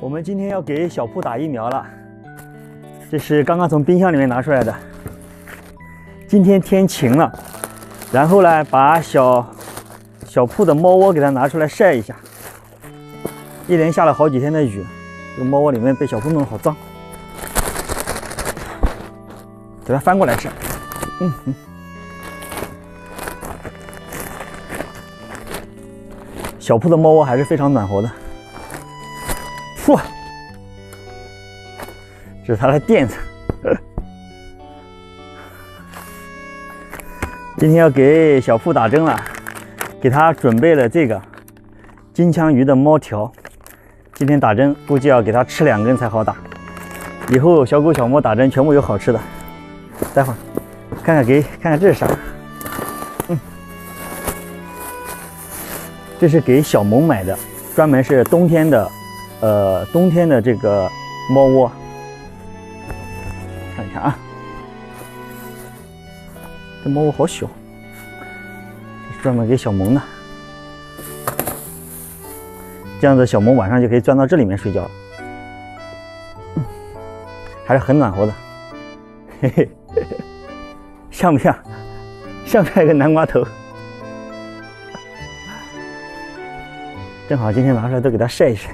我们今天要给小铺打疫苗了，这是刚刚从冰箱里面拿出来的。今天天晴了，然后呢，把小铺的猫窝给它拿出来晒一下。一连下了好几天的雨，这个猫窝里面被小铺弄得好脏，给它翻过来晒。小铺的猫窝还是非常暖和的。哇，这是它的垫子。今天要给小铺打针了，给它准备了这个金枪鱼的猫条。今天打针估计要给它吃2根才好打，以后小狗小猫打针全部有好吃的。待会儿看看这是啥？这是给小萌买的，专门是冬天的这个猫窝。看一看啊，这猫窝好小，这是专门给小萌的。这样子小萌晚上就可以钻到这里面睡觉了，还是很暖和的。嘿嘿，像不像？像不像一个南瓜头？正好今天拿出来都给它晒一晒，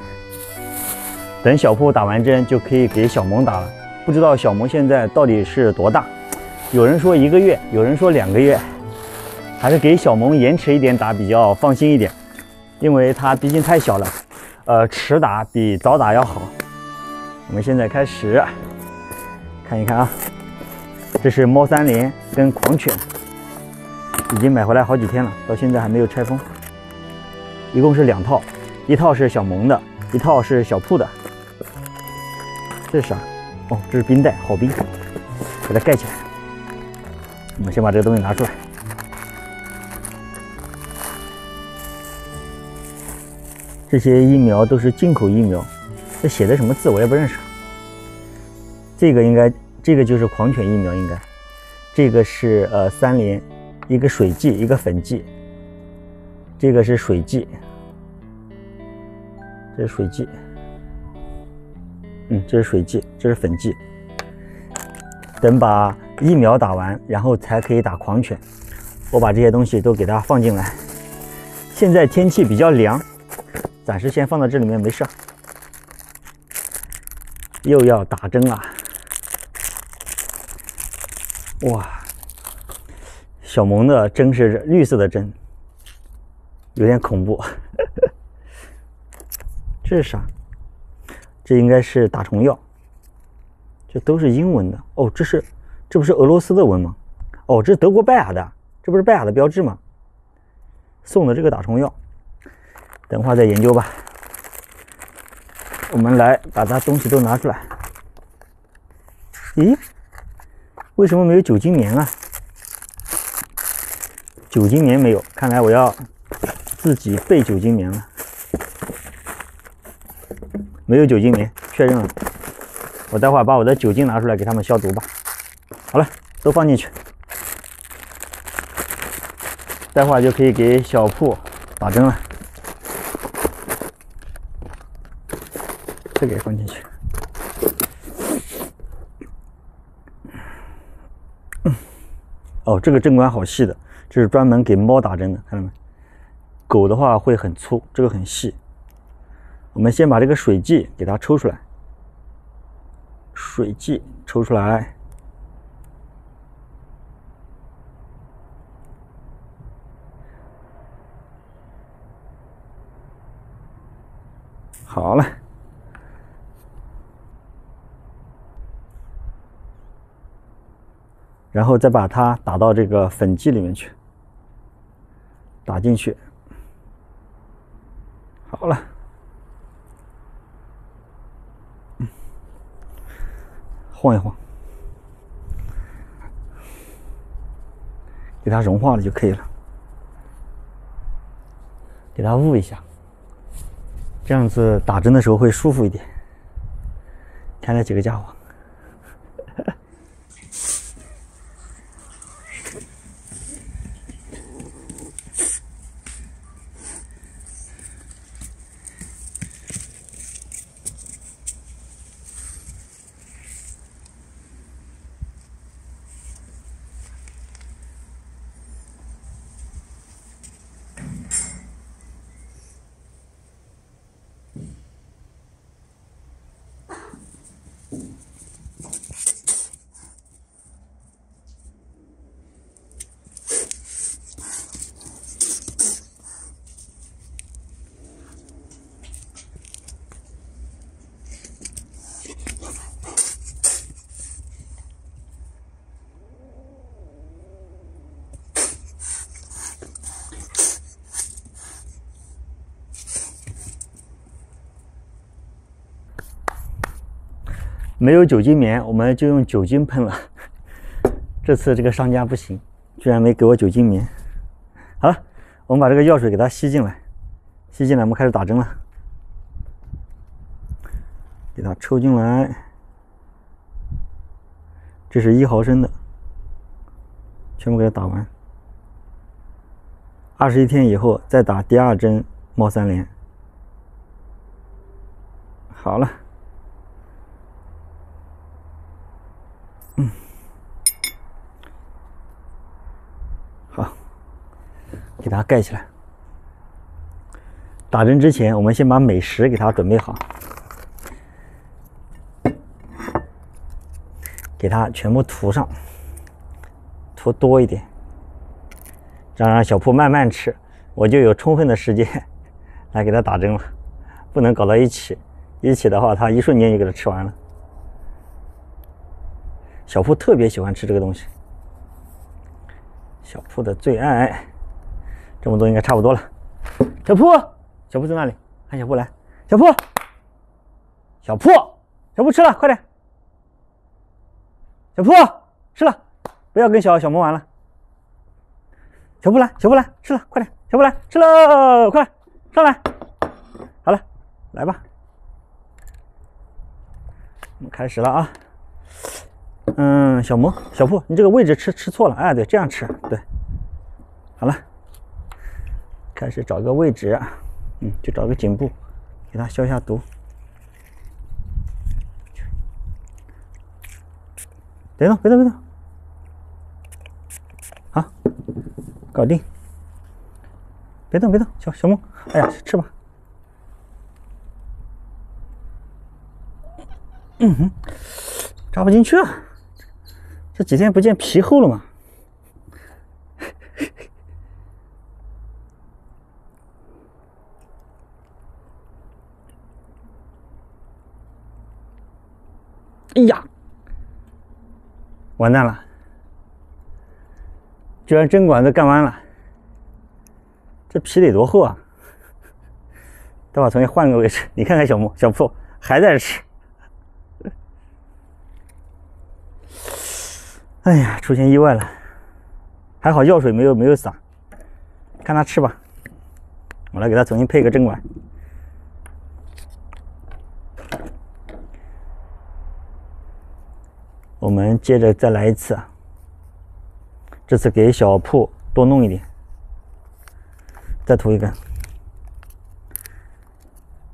等小铺打完针就可以给小萌打了。不知道小萌现在到底是多大？有人说1个月，有人说2个月，还是给小萌延迟一点打比较放心一点，因为它毕竟太小了，迟打比早打要好。我们现在开始看一看啊，这是猫3连跟狂犬，已经买回来好几天了，到现在还没有拆封。一共是2套，一套是小萌的，一套是小铺的。这是啥？哦，这是冰袋，好冰，给它盖起来。我们先把这个东西拿出来。这些疫苗都是进口疫苗，这写的什么字我也不认识。这个就是狂犬疫苗，应该。这个是3连，一个水剂，一个粉剂。这个是水剂，这是水剂，这是水剂，这是粉剂。等把疫苗打完，然后才可以打狂犬。我把这些东西都给它放进来。现在天气比较凉，暂时先放到这里面没事。又要打针了，哇！小萌的针是绿色的针。有点恐怖。这是啥？这应该是打虫药。这都是英文的哦，这不是俄罗斯的文吗？哦，这是德国拜亚的，这不是拜亚的标志吗？送的这个打虫药，等会儿再研究吧。我们来把它东西都拿出来。咦，为什么没有酒精棉啊？酒精棉没有，看来我要自己备酒精棉了。没有酒精棉，确认了。我待会儿把我的酒精拿出来给他们消毒吧。好了，都放进去。待会儿就可以给小铺打针了。这个也放进去。哦，这个针管好细的，这是专门给猫打针的，看到没？狗的话会很粗，这个很细。我们先把这个水剂给它抽出来，水剂抽出来，好了，然后再把它打到这个粉剂里面去，打进去。好了，晃一晃，给它融化了就可以了。给它捂一下，这样子打针的时候会舒服一点。看那几个家伙。没有酒精棉，我们就用酒精喷了。这次这个商家不行，居然没给我酒精棉。好了，我们把这个药水给它吸进来，吸进来，我们开始打针了。给它抽进来，这是1毫升的，全部给它打完。21天以后再打第2针猫3联。好了，好，给它盖起来。打针之前，我们先把美食给它准备好，给它全部涂上，涂多一点，这样让小铺慢慢吃，我就有充分的时间来给它打针了，不能搞到一起，一起的话，它一瞬间就给它吃完了。小铺特别喜欢吃这个东西，小铺的最爱。这么多应该差不多了。小铺，小铺在那里，喊小铺来。小铺，小铺，小铺吃了，快点。小铺吃了，不要跟小萌玩了。小铺来，小铺来，吃了，快点。小铺来，吃了，快上来。好了，来吧，我们开始了啊。小萌、小铺，你这个位置吃错了，哎，对，这样吃，对，好了，开始找个位置，就找个颈部，给它消一下毒。别动，别动，别动，好，搞定，别动，别动，小萌，哎呀，吃吧。扎不进去啊！这几天不见皮厚了吗？哎呀，完蛋了！居然针管子干弯了，这皮得多厚啊！待会儿重新换个位置，你看看小铺还在吃。哎呀，出现意外了，还好药水没有洒，看他吃吧。我来给他重新配个针管。我们接着再来一次，这次给小铺多弄一点，再涂一根。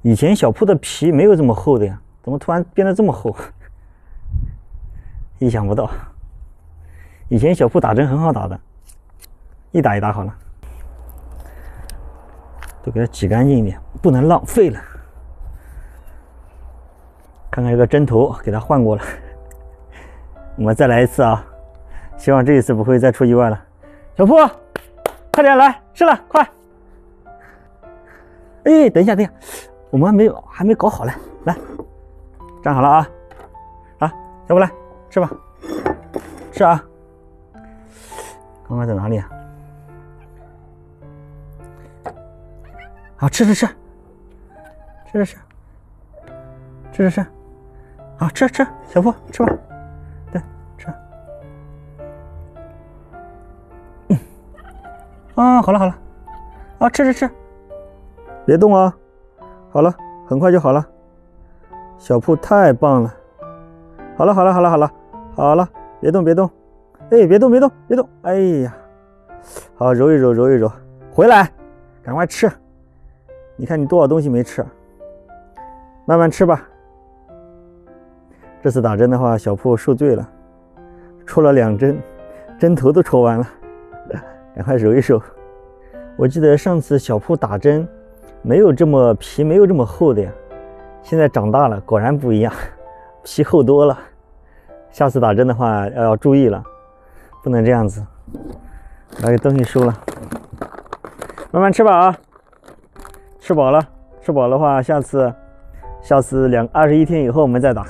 以前小铺的皮没有这么厚的呀，怎么突然变得这么厚？意想不到。以前小铺打针很好打的，一打一打好了，都给它挤干净一点，不能浪费了。看看这个针头，给它换过了。我们再来一次啊！希望这一次不会再出意外了。小铺，快点来，吃了，快！哎，等一下，我们还没搞好嘞，来，站好了啊！啊，小铺来吃吧，吃啊！刚刚在哪里啊？好，吃，好，吃，小铺吃吧，对，吃。好了，啊，吃，别动啊，好了，很快就好了。小铺太棒了，好了，别动。哎，别动！哎呀，好，揉一揉，回来，赶快吃。你看你多少东西没吃，慢慢吃吧。这次打针的话，小铺受罪了，戳了2针，针头都戳完了，赶快揉一揉。我记得上次小铺打针皮没有这么厚的呀，现在长大了，果然不一样，皮厚多了。下次打针的话要注意了。不能这样子，把这东西收了，慢慢吃吧啊！吃饱了的话，下次21天以后我们再打。